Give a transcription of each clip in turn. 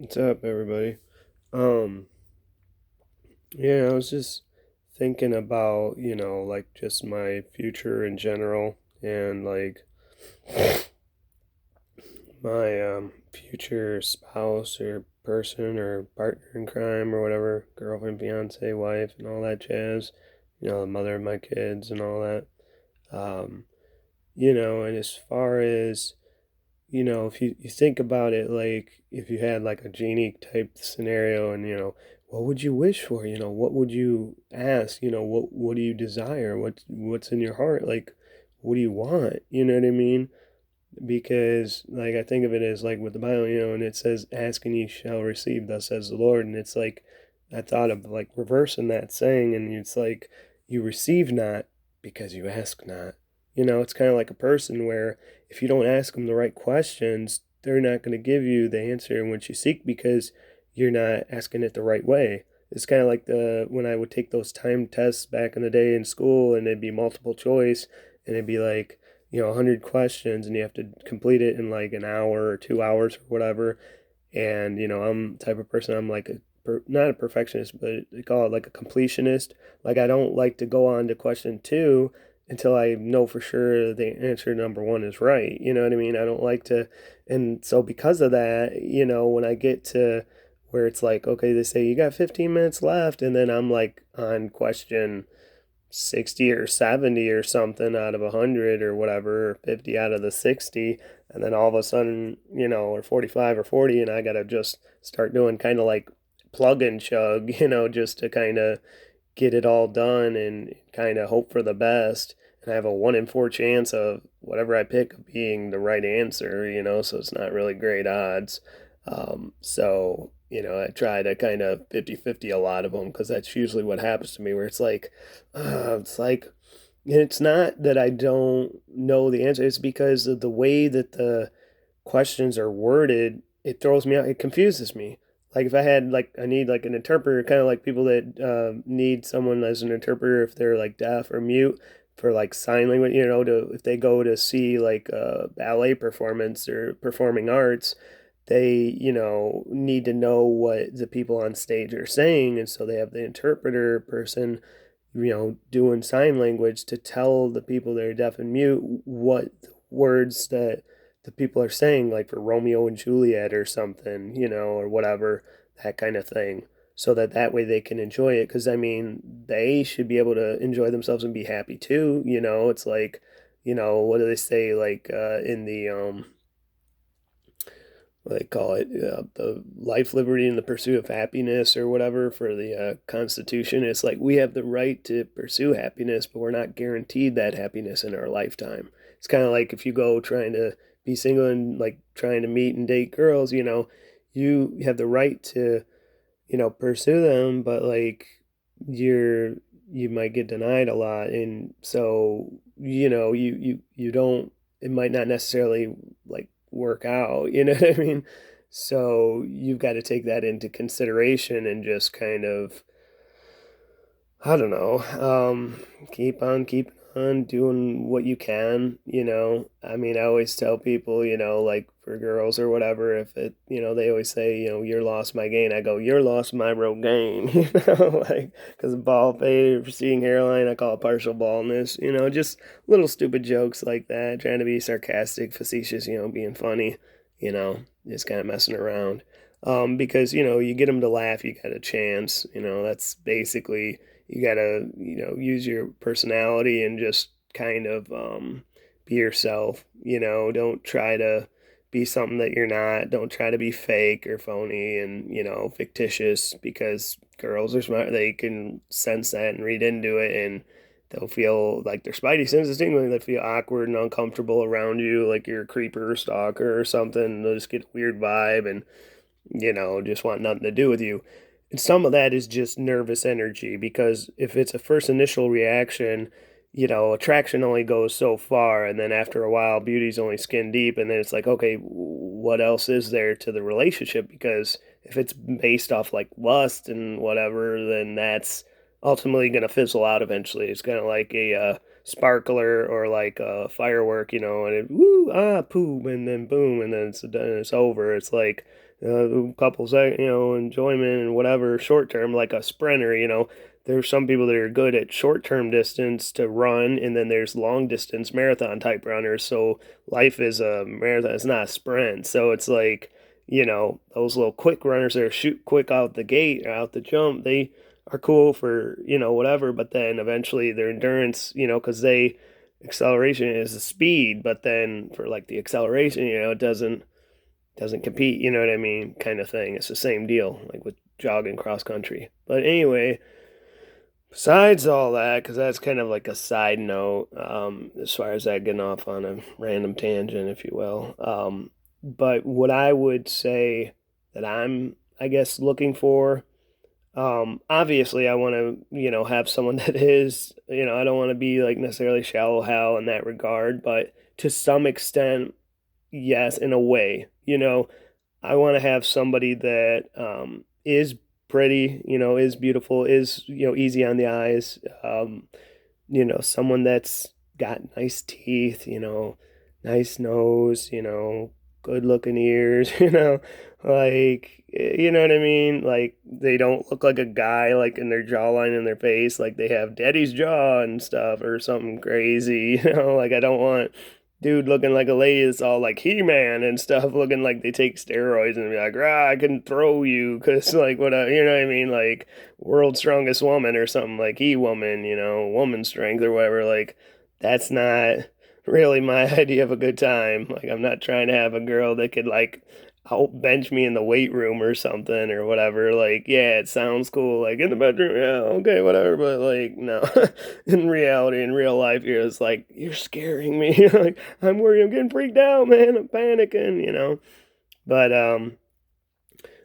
What's up, everybody? Um, yeah, I was just thinking about, like just my future in general and like my future spouse or person or partner in crime or whatever, girlfriend, fiance, wife, and all that jazz, the mother of my kids and all that. Um, and as far as if you think about it, like if you had like a genie type scenario and, what would you wish for? What would you ask? What do you desire? What's in your heart? Like, what do you want? You know what I mean? Because like I think of it as like with the Bible, and it says, "Ask and ye shall receive, thus says the Lord." And it's like I thought of like reversing that saying, and it's like you receive not because you ask not. It's kind of like a person where if you don't ask them the right questions, they're not going to give you the answer in which you seek because you're not asking it the right way. It's kind of like the when I would take those time tests back in the day in school, and it'd be multiple choice, and it'd be like 100 questions and you have to complete it in like an hour or 2 hours or whatever. And, I'm the type of person, I'm like not a perfectionist, but they call it like a completionist. Like, I don't like to go on to question two until I know for sure the answer number one is right. You know what I mean? I don't like to. And so, because of that, when I get to where it's like, okay, they say you got 15 minutes left, and then I'm like on question 60 or 70 or something out of 100 or whatever, or 50 out of the 60. And then all of a sudden, or 45 or 40, and I got to just start doing kind of like plug and chug, just to kind of get it all done and kind of hope for the best. And I have a 1 in 4 chance of whatever I pick being the right answer, so it's not really great odds. I try to kind of 50-50 a lot of them because that's usually what happens to me where it's like, it's not that I don't know the answer. It's because of the way that the questions are worded, it throws me out. It confuses me. Like if I had like I need like an interpreter, kind of like people that need someone as an interpreter if they're like deaf or mute for like sign language, to if they go to see like a ballet performance or performing arts, they need to know what the people on stage are saying, and so they have the interpreter person doing sign language to tell the people that are deaf and mute what words that the people are saying, like for Romeo and Juliet or something, or whatever, that kind of thing, so that way they can enjoy it. Because I mean, they should be able to enjoy themselves and be happy too. It's like, what do they say, like in the what they call it, the life, liberty, and the pursuit of happiness or whatever for the Constitution. It's like we have the right to pursue happiness, but we're not guaranteed that happiness in our lifetime. It's kind of like if you go trying to be single and like trying to meet and date girls, you have the right to, pursue them, but like you're you might get denied a lot, and so you don't. It might not necessarily like work out. You know what I mean? So you've got to take that into consideration and just kind of, I don't know, keep on keeping on doing what you can. I mean, I always tell people, like for girls or whatever, if it, they always say, your loss, my gain. I go, your loss, my real gain, like, because bald fade, receding hairline, I call it partial baldness, just little stupid jokes like that, trying to be sarcastic, facetious, being funny, just kind of messing around. Because, you get them to laugh, you got a chance, that's basically you gotta use your personality and just kind of be yourself. Don't try to be something that you're not. Don't try to be fake or phony and fictitious, because girls are smart. They can sense that and read into it, and they'll feel like their spidey senses tingling. They feel awkward and uncomfortable around you, like you're a creeper or stalker or something. They'll just get a weird vibe and just want nothing to do with you. And some of that is just nervous energy, because if it's a first initial reaction, attraction only goes so far. And then after a while, beauty's only skin deep. And then it's like, okay, what else is there to the relationship? Because if it's based off like lust and whatever, then that's ultimately going to fizzle out eventually. It's kind of like a sparkler or like a firework, and it woo boom, and then boom, and then it's done, it's over. It's like a couple seconds, enjoyment and whatever short term, like a sprinter. There's some people that are good at short term distance to run, and then there's long distance marathon type runners. So life is a marathon; it's not a sprint. So it's like, those little quick runners that are shoot quick out the gate, out the jump, they are cool for, whatever, but then eventually their endurance, because acceleration is the speed, but then for like the acceleration, it doesn't compete, you know what I mean, kind of thing. It's the same deal, like with jogging cross country. But anyway, besides all that, because that's kind of like a side note, as far as that getting off on a random tangent, if you will. But what I would say that I'm, I guess, looking for, obviously I want to, have someone that is, I don't want to be like necessarily shallow hal in that regard, but to some extent, yes, in a way, I want to have somebody that is pretty, is beautiful, is, easy on the eyes, someone that's got nice teeth, nice nose, good looking ears, like, you know what I mean? Like, they don't look like a guy, like, in their jawline and their face, like they have daddy's jaw and stuff or something crazy, like, I don't want dude looking like a lady that's all like He-Man and stuff, looking like they take steroids and be like, I can throw you, because, like, what, you know what I mean? Like, world's strongest woman or something, like He-Woman, woman strength or whatever. Like, that's not really my idea of a good time. Like, I'm not trying to have a girl that could, like, out bench me in the weight room or something or whatever. Like, yeah, it sounds cool, like in the bedroom, yeah, okay, whatever, but like, no. In reality, in real life, it's like, you're scaring me. Like, I'm worried, I'm getting freaked out, man, I'm panicking, but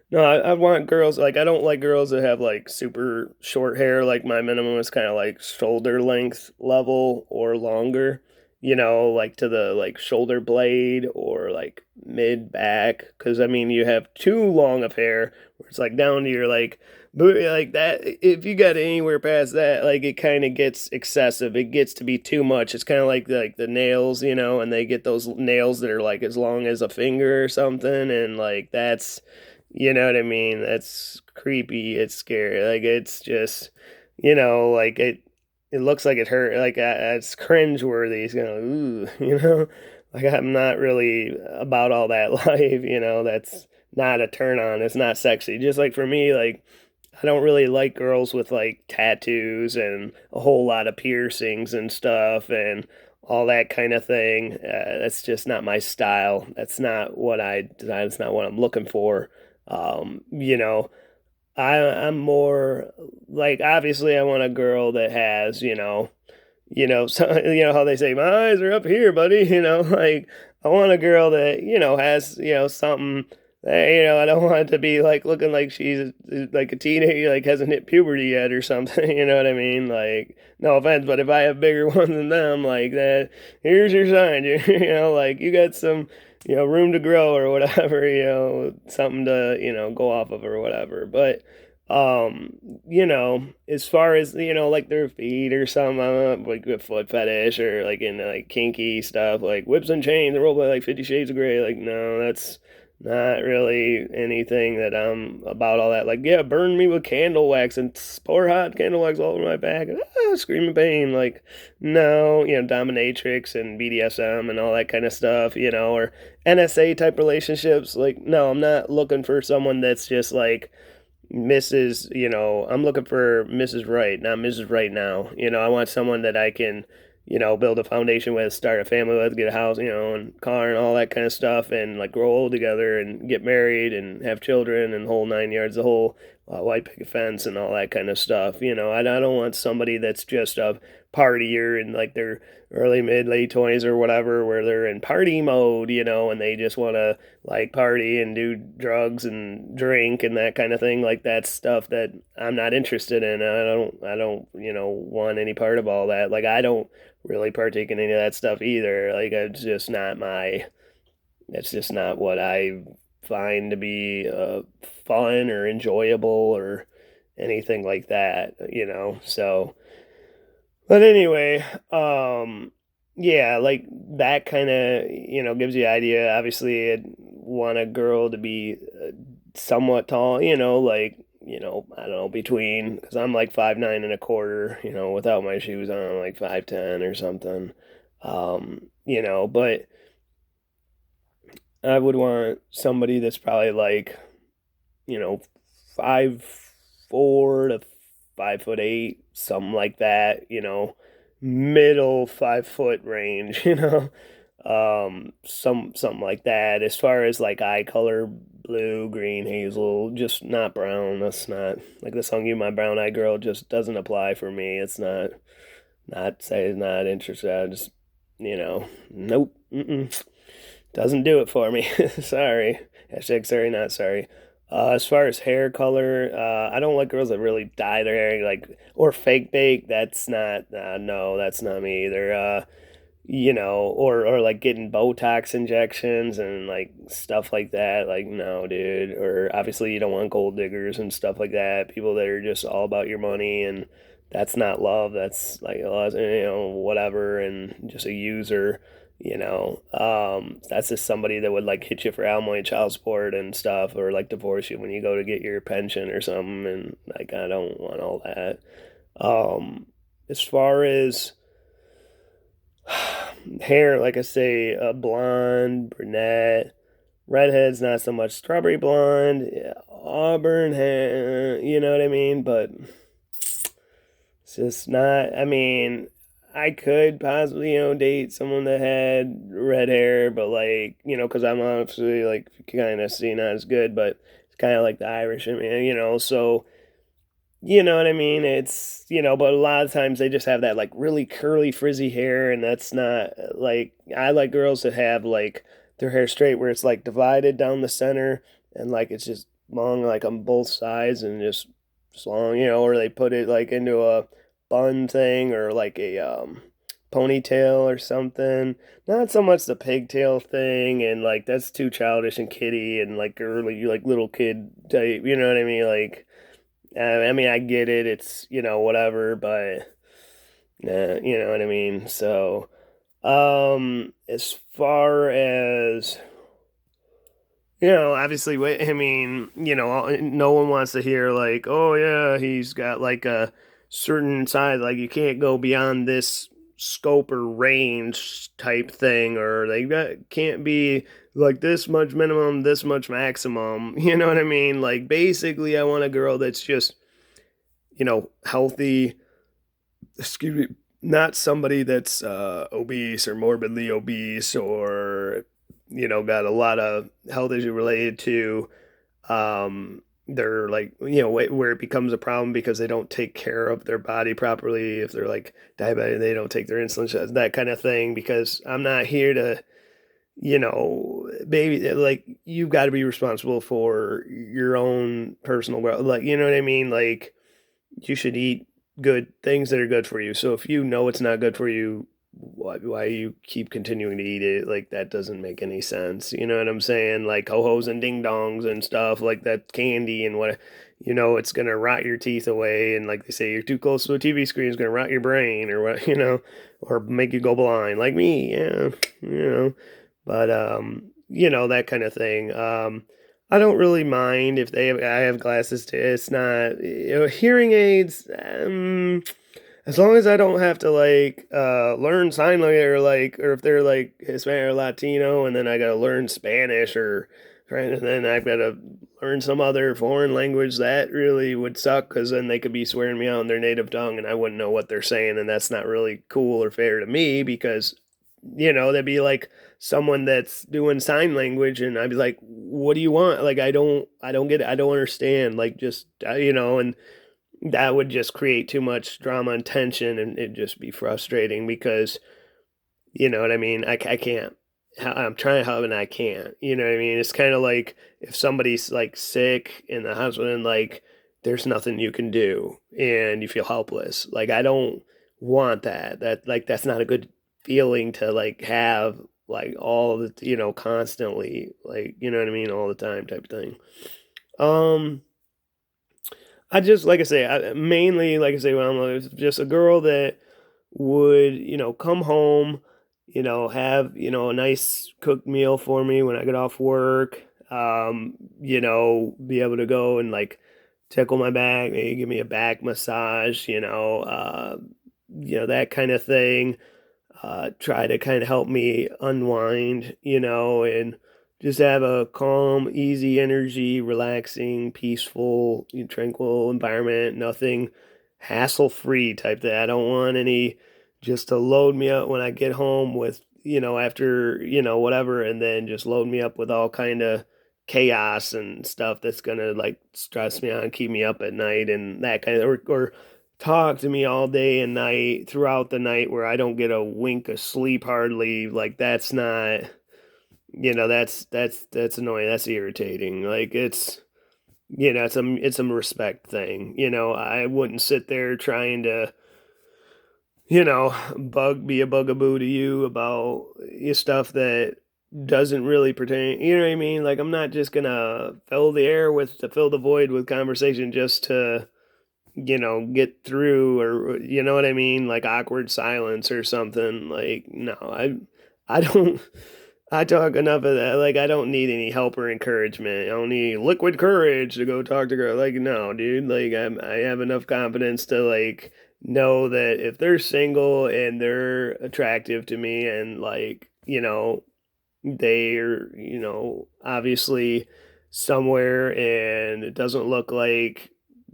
no, I want girls, like, I don't like girls that have like super short hair. Like, my minimum is kind of like shoulder length level or longer, like to the like shoulder blade or like mid back. Because I mean, you have too long of hair where it's like down to your like booty, like that. If you got anywhere past that, like, it kind of gets excessive. It gets to be too much. It's kind of like the nails, and they get those nails that are like as long as a finger or something, and like that's, you know what I mean? That's creepy. It's scary. Like, it's just, like it looks like it hurt. Like, it's cringeworthy. It's ooh, like, I'm not really about all that life. That's not a turn on. It's not sexy. Just like for me, like, I don't really like girls with like tattoos and a whole lot of piercings and stuff and all that kind of thing. That's just not my style. That's not what I'm looking for. Um, you know, I'm more like, obviously I want a girl that has, so, how they say my eyes are up here, buddy. Like, I want a girl that, has, something that, I don't want it to be like looking like she's like a teenager, like hasn't hit puberty yet or something. You know what I mean? Like, no offense, but if I have bigger ones than them, like that, here's your sign. Like, you got some, room to grow or whatever, something to, go off of or whatever. But as far as, like their feet or something, like a foot fetish or like in like kinky stuff, like whips and chains, the role play like 50 Shades of Grey, like, no, that's not really anything that I'm about all that. Like, yeah, burn me with candle wax and pour hot candle wax all over my back, and screaming pain. Like, no, dominatrix and BDSM and all that kind of stuff, or NSA type relationships. Like, no, I'm not looking for someone that's just like Mrs. I'm looking for Mrs. Right, not Mrs. Right now. I want someone that I can, build a foundation with, start a family with, get a house, and car and all that kind of stuff, and like grow old together and get married and have children and the whole 9 yards, the whole white picket fence and all that kind of stuff. I don't want somebody that's just a partier and like their early, mid, late 20s or whatever, where they're in party mode, and they just want to like party and do drugs and drink and that kind of thing. Like, that's stuff that I'm not interested in. I don't, want any part of all that. Like, I don't really partake in any of that stuff either. Like, that's just not what I find to be fun or enjoyable or anything like that. So But anyway, yeah, like that kind of, gives you idea. Obviously, I'd want a girl to be somewhat tall, like, I don't know, between, because I'm like 5'9 1/4, without my shoes on, I'm like 5'10 or something. But I would want somebody that's probably like, 5'4" to 5'8", something like that, middle 5 foot range, something like that. As far as like eye color, blue, green, hazel, just not brown. That's not like the song "You My Brown Eyed Girl" just doesn't apply for me. It's not say not interested. I just, nope, doesn't do it for me. Sorry. Hashtag sorry, not sorry. As far as hair color, I don't like girls that really dye their hair, like, or fake bake. That's not, no, that's not me either. Or like getting Botox injections and like stuff like that. Like, no, dude. Or obviously, you don't want gold diggers and stuff like that. People that are just all about your money, and that's not love. That's like, whatever, and just a user. That's just somebody that would like hit you for alimony, child support, and stuff, or like divorce you when you go to get your pension or something. And like, I don't want all that. As far as hair, like I say, blonde, brunette, redhead's not so much. Strawberry blonde, yeah, auburn hair, you know what I mean? But it's just not. I mean, I could possibly, date someone that had red hair, but like, because I'm obviously like kind of see not as good, but it's kind of like the Irish in me, so. You know what I mean? It's, but a lot of times they just have that like really curly, frizzy hair, and that's not like, I like girls that have like their hair straight where it's like divided down the center and like it's just long like on both sides and just long, or they put it like into a bun thing or like a ponytail or something. Not so much the pigtail thing, and like that's too childish and kiddie and like early like little kid type, you know what I mean? Like, I mean, I get it. It's, whatever, but you know what I mean? So, as far as, obviously, I mean, no one wants to hear like, oh yeah, he's got like a certain size, like you can't go beyond this scope or range type thing, or can't be like this much minimum, this much maximum. You know what I mean? Like basically, I want a girl that's just, healthy, excuse me, not somebody that's obese or morbidly obese or, got a lot of health issue related to, they're like, where it becomes a problem because they don't take care of their body properly. If they're like diabetic, they don't take their insulin shots, that kind of thing. Because I'm not here to, baby, like you've got to be responsible for your own personal growth. Like, you know what I mean? Like, you should eat good things that are good for you. So if you know it's not good for you, why you keep continuing to eat it? Like that doesn't make any sense. You know what I'm saying? Like ho-hos and ding dongs and stuff like that, candy and what, it's gonna rot your teeth away. And like they say, you're too close to a TV screen, it's gonna rot your brain or what, or make you go blind like me. Yeah, but that kind of thing. I don't really mind if I have glasses too. It's not, hearing aids. As long as I don't have to like learn sign language or like, or if they're like Hispanic or Latino, and then I gotta learn Spanish or right, and then I've got to learn some other foreign language. That really would suck because then they could be swearing me out in their native tongue, and I wouldn't know what they're saying, and that's not really cool or fair to me because they'd be like someone that's doing sign language and I'd be like, what do you want? Like, I don't get it. I don't understand. Like, just, and that would just create too much drama and tension and it'd just be frustrating because, you know what I mean? I can't, I'm trying to help and I can't, you know what I mean? It's kind of like if somebody's like sick in the hospital and like, there's nothing you can do and you feel helpless. Like, I don't want that. Like, that's not a good feeling to like have like all the, constantly, like, you know what I mean? All the time type of thing. Um, I just, like I say, mainly, like I say, well, it's just a girl that would, come home, have, a nice cooked meal for me when I get off work, be able to go and like tickle my back, maybe give me a back massage, that kind of thing. Try to kind of help me unwind, and just have a calm, easy energy, relaxing, peaceful, tranquil environment, nothing hassle free type thing. I don't want any just to load me up when I get home with, after, whatever, and then just load me up with all kind of chaos and stuff that's gonna like stress me out and keep me up at night and that kind of or talk to me all day and night throughout the night where I don't get a wink of sleep hardly. Like that's not, that's annoying. That's irritating. Like it's a respect thing. I wouldn't sit there trying to, be a bugaboo to you about your stuff that doesn't really pertain. You know what I mean? Like I'm not just gonna fill the void with conversation just to get through or you know what I mean, like awkward silence or something. Like no, I don't I talk enough of that. Like I don't need any help or encouragement. I don't need liquid courage to go talk to girl. Like no, dude. Like I have enough confidence to like know that if they're single and they're attractive to me and like, they're, obviously somewhere and it doesn't look like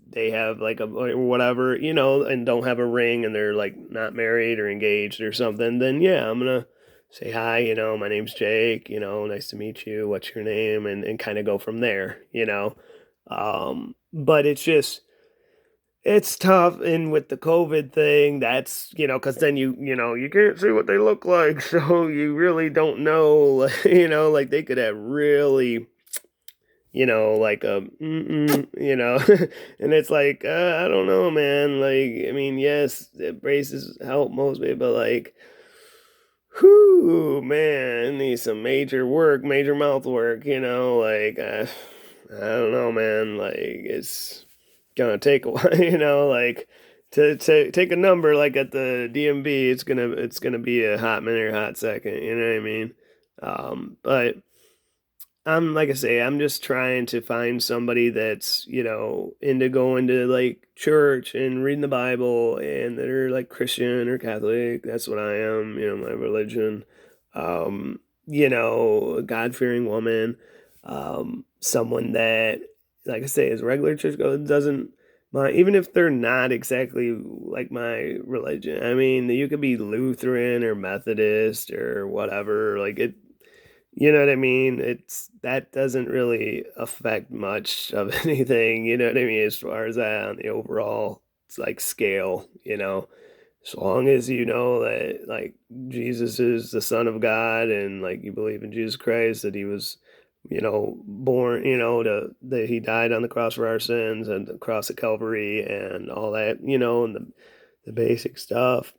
they have like a or whatever, and don't have a ring and they're like not married or engaged or something, then yeah, I'm gonna say hi, my name's Jake, nice to meet you, what's your name, and kind of go from there, but it's tough, and with the COVID thing, that's because then you can't see what they look like, so you really don't know, like they could have really, like a, and it's like I don't know, man. Like I mean, yes, the braces help mostly, but like, whoo, man, needs some major work, major mouth work, like I don't know, man. Like it's gonna take a while, like to take a number like at the DMV, it's gonna be a hot minute or hot second, you know what I mean? But I'm like I say, I'm just trying to find somebody that's, into going to like church and reading the Bible and that are like Christian or Catholic. That's what I am, my religion. A God-fearing woman, someone that, like I say, is regular church goes, doesn't mind, even if they're not exactly like my religion. I mean, you could be Lutheran or Methodist or whatever. Like it, you know what I mean? It's that doesn't really affect much of anything, you know what I mean, as far as that on the overall it's like scale, as long as you know that like Jesus is the Son of God and like you believe in Jesus Christ, that he was, born, that he died on the cross for our sins and the cross of Calvary and all that, and the basic stuff.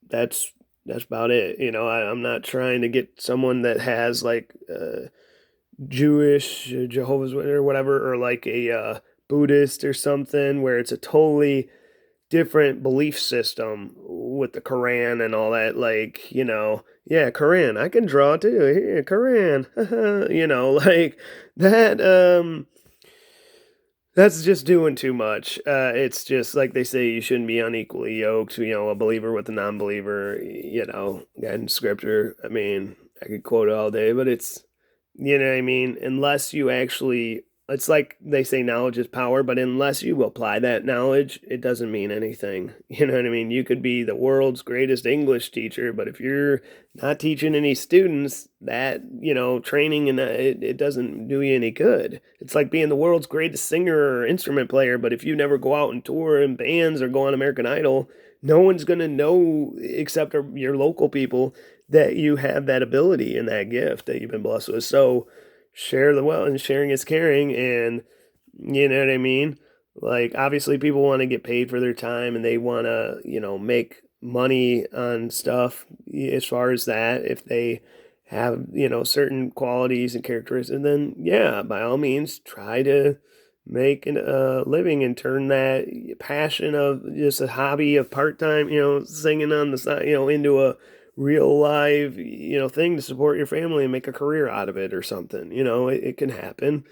That's that's about it. I'm not trying to get someone that has like Jewish, Jehovah's Witness or whatever, or like a Buddhist or something, where it's a totally different belief system with the Quran and all that. Like, yeah, Quran, I can draw too. Here, Quran, like that. That's just doing too much. It's just like they say you shouldn't be unequally yoked, a believer with a non believer, in scripture. I mean, I could quote it all day, but it's, what I mean? Unless you actually, it's like they say knowledge is power, but unless you apply that knowledge, it doesn't mean anything. You know what I mean? You could be the world's greatest English teacher, but if you're not teaching any students that, training and it doesn't do you any good. It's like being the world's greatest singer or instrument player, but if you never go out and tour in bands or go on American Idol, no one's going to know except your local people that you have that ability and that gift that you've been blessed with. So share the wealth, and sharing is caring. And you know what I mean? Like, obviously, people want to get paid for their time and they want to, make money on stuff as far as that. If they have, certain qualities and characteristics, and then, yeah, by all means, try to make a living and turn that passion of just a hobby of part-time, singing on the side, into a real live, thing to support your family and make a career out of it or something. It can happen.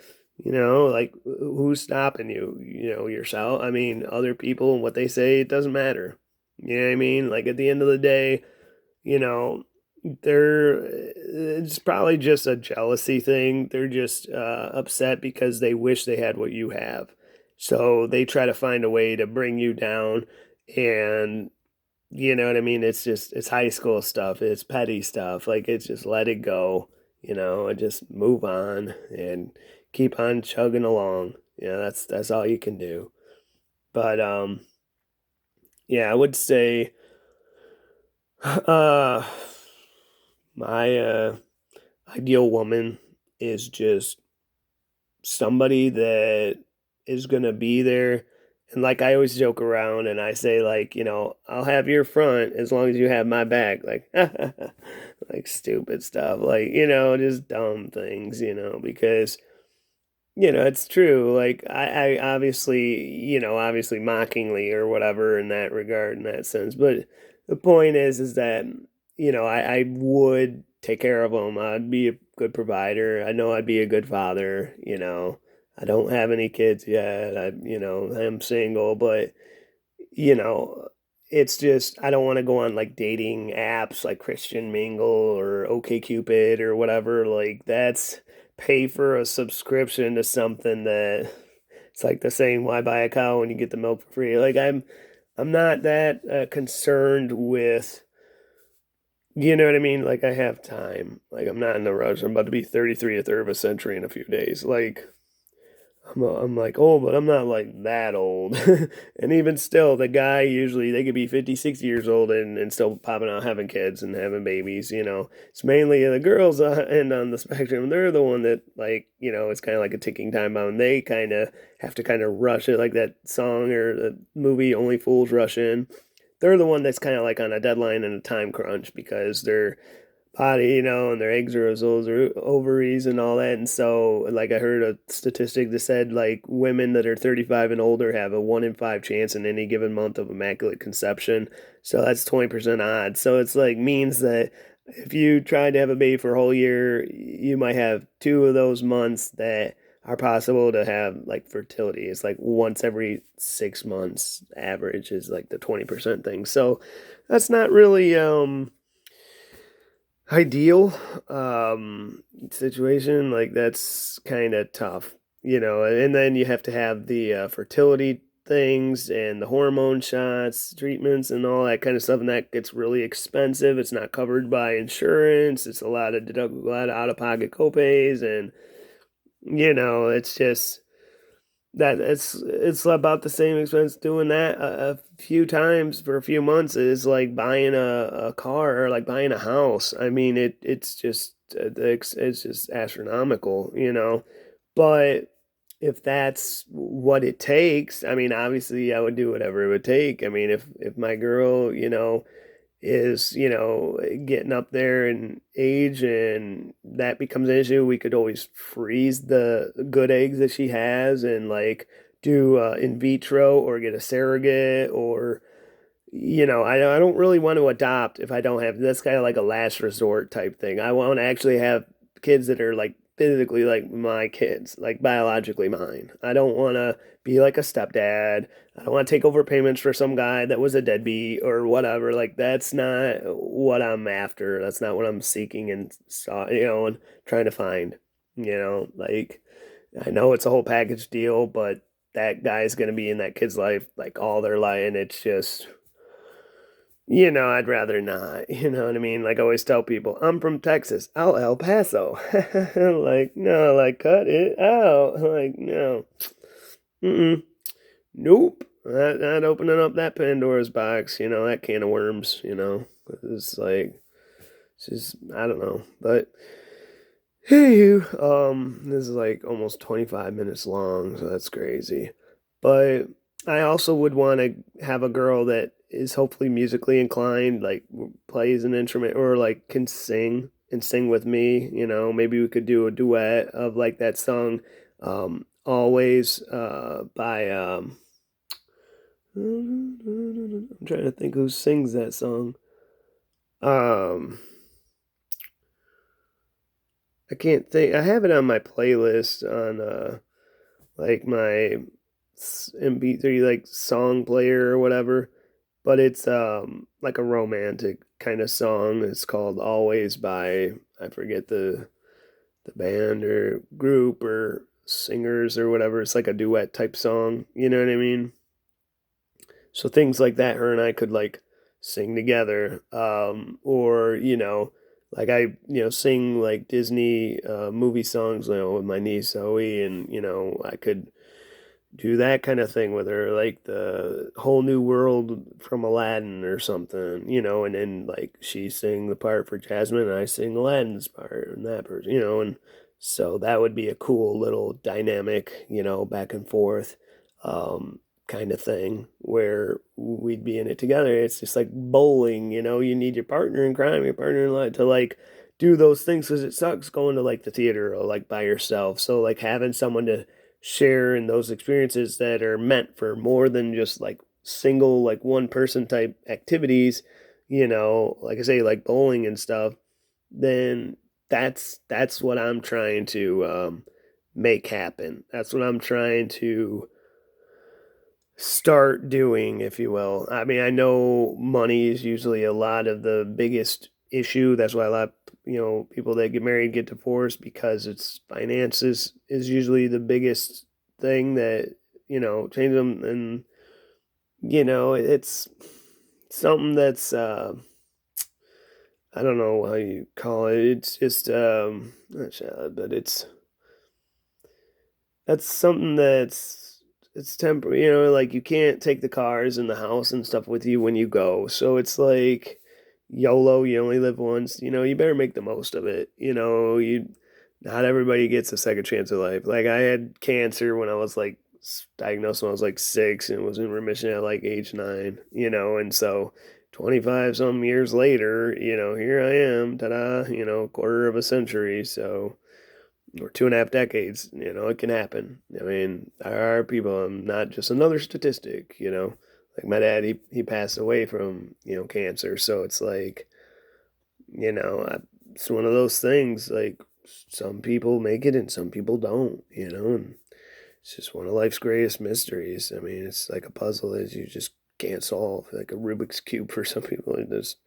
Like who's stopping you? Yourself. I mean, other people and what they say, it doesn't matter. You know what I mean? Like at the end of the day, you know, it's probably just a jealousy thing. They're just upset because they wish they had what you have. So they try to find a way to bring you down. And you know what I mean? It's high school stuff. It's petty stuff. Like it's just let it go, and just move on and keep on chugging along. That's all you can do. But yeah, I would say uh my ideal woman is just somebody that is gonna be there. And like I always joke around and I say like, I'll have your front as long as you have my back. Like like stupid stuff. Like, just dumb things, because it's true. Like I obviously, obviously mockingly or whatever in that regard, in that sense. But the point is that, I would take care of them. I'd be a good provider. I know I'd be a good father. I don't have any kids yet. I'm single, but, you know, it's just, I don't want to go on like dating apps like Christian Mingle or OkCupid or whatever. Like that's pay for a subscription to something that it's like the saying, why buy a cow when you get the milk for free? Like I'm not that concerned with, you know what I mean? Like I have time. Like I'm not in a rush. I'm about to be 33, a third of a century in a few days. Like I'm like, oh, but I'm not like that old. And even still, the guy usually they could be 50, 60 years old and still popping out having kids and having babies. It's mainly the girls end on the spectrum. They're the one that like, it's kind of like a ticking time bomb. They kind of have to kind of rush it like that song or the movie Only Fools Rush In. They're the one that's kind of like on a deadline and a time crunch because they're body, and their eggs are as old as their ovaries and all that. And so, like, I heard a statistic that said, like, women that are 35 and older have a 1 in 5 chance in any given month of immaculate conception. So that's 20% odds. So it's like means that if you tried to have a baby for a whole year, you might have two of those months that are possible to have like fertility. It's like once every 6 months average is like the 20% thing. So that's not really ideal situation. Like that's kind of tough, and then you have to have the fertility things and the hormone shots treatments and all that kind of stuff, and that gets really expensive. It's not covered by insurance. It's a lot of deductible, a lot of out-of-pocket copays, and it's just that it's about the same expense doing that a few times for a few months is like buying a car or like buying a house. I mean, it's just astronomical. But if that's what it takes, I mean, obviously I would do whatever it would take. I mean, if my girl, is, getting up there in age and that becomes an issue, we could always freeze the good eggs that she has and like do in vitro or get a surrogate or, I don't really want to adopt if I don't have that's kind of like a last resort type thing. I want to actually have kids that are like physically like my kids, like biologically mine. I don't want to be like a stepdad. I don't want to take over payments for some guy that was a deadbeat or whatever. Like that's not what I'm after. That's not what I'm seeking and and trying to find. Like I know it's a whole package deal, but that guy's gonna be in that kid's life like all their life, and it's just I'd rather not. You know what I mean? Like I always tell people, I'm from Texas. I'll El Paso. Like, no, like cut it out. Like, no. Mm-mm. Nope. Not opening up that Pandora's box, that can of worms. It's like it's just I don't know. But hey you, this is like almost 25 minutes long, so that's crazy. But I also would want to have a girl that is hopefully musically inclined, like plays an instrument or like can sing and sing with me. Maybe we could do a duet of like that song, Always by I'm trying to think who sings that song. Um, I can't think. I have it on my playlist on like my MP3 like song player or whatever, but it's like a romantic kind of song. It's called Always by I forget the band or group or singers or whatever. It's like a duet type song, you know what I mean? So things like that, her and I could like sing together, or like sing like Disney movie songs, with my niece Zoe, and I could do that kind of thing with her, like the whole new world from Aladdin or something, and then like she sing the part for Jasmine and I sing Aladdin's part and that person, and so that would be a cool little dynamic, back and forth, kind of thing where we'd be in it together. It's just like bowling, you need your partner in crime, your partner in life to like do those things because it sucks going to like the theater or like by yourself. So like having someone to share in those experiences that are meant for more than just like single like one person type activities, like I say like bowling and stuff, then that's what I'm trying to make happen. That's what I'm trying to start doing, if you will. I mean, I know money is usually a lot of the biggest issue. That's why a lot, people that get married get divorced because it's finances is usually the biggest thing that, change them. And, it's something that's, I don't know how you call it. It's just, not sure, but that's something it's temporary, like you can't take the cars and the house and stuff with you when you go. So it's like YOLO, you only live once, you better make the most of it. You not everybody gets a second chance of life. Like I had cancer when I was like diagnosed when I was like 6 and was in remission at like age 9, and so 25 some years later, here I am, ta-da, quarter of a century. So or 2.5 decades, it can happen. I mean, there are people, I'm not just another statistic, like my dad, he passed away from, cancer. So it's like, it's one of those things, like some people make it and some people don't, and it's just one of life's greatest mysteries. I mean, it's like a puzzle that you just can't solve, like a Rubik's Cube for some people. It just,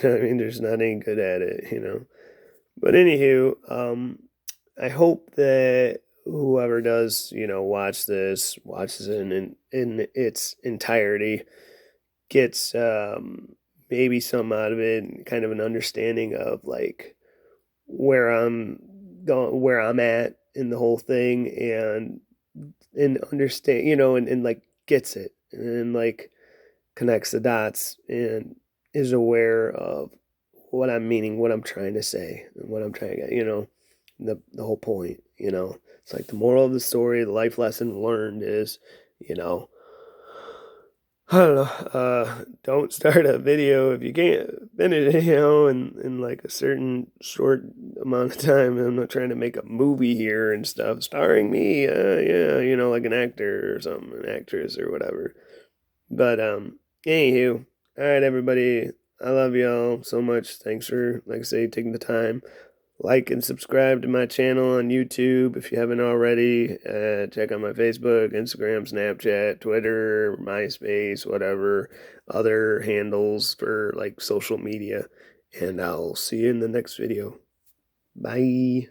I mean, there's not any good at it. But anywho, I hope that whoever does, watches it in its entirety, gets maybe some out of it, kind of an understanding of like where I'm going, where I'm at in the whole thing, and understand, and like gets it and like connects the dots and is aware of what I'm meaning, what I'm trying to say, and what I'm trying to get, the whole point, It's like the moral of the story, the life lesson learned is, you know, I don't know, don't start a video if you can't finish it, in like a certain short amount of time. I'm not trying to make a movie here and stuff, starring me, yeah, like an actor or something, an actress or whatever. But anywho, all right, everybody. I love y'all so much. Thanks for, like I say, taking the time. Like and subscribe to my channel on YouTube if you haven't already. Check out my Facebook, Instagram, Snapchat, Twitter, MySpace, whatever other handles for like social media. And I'll see you in the next video. Bye.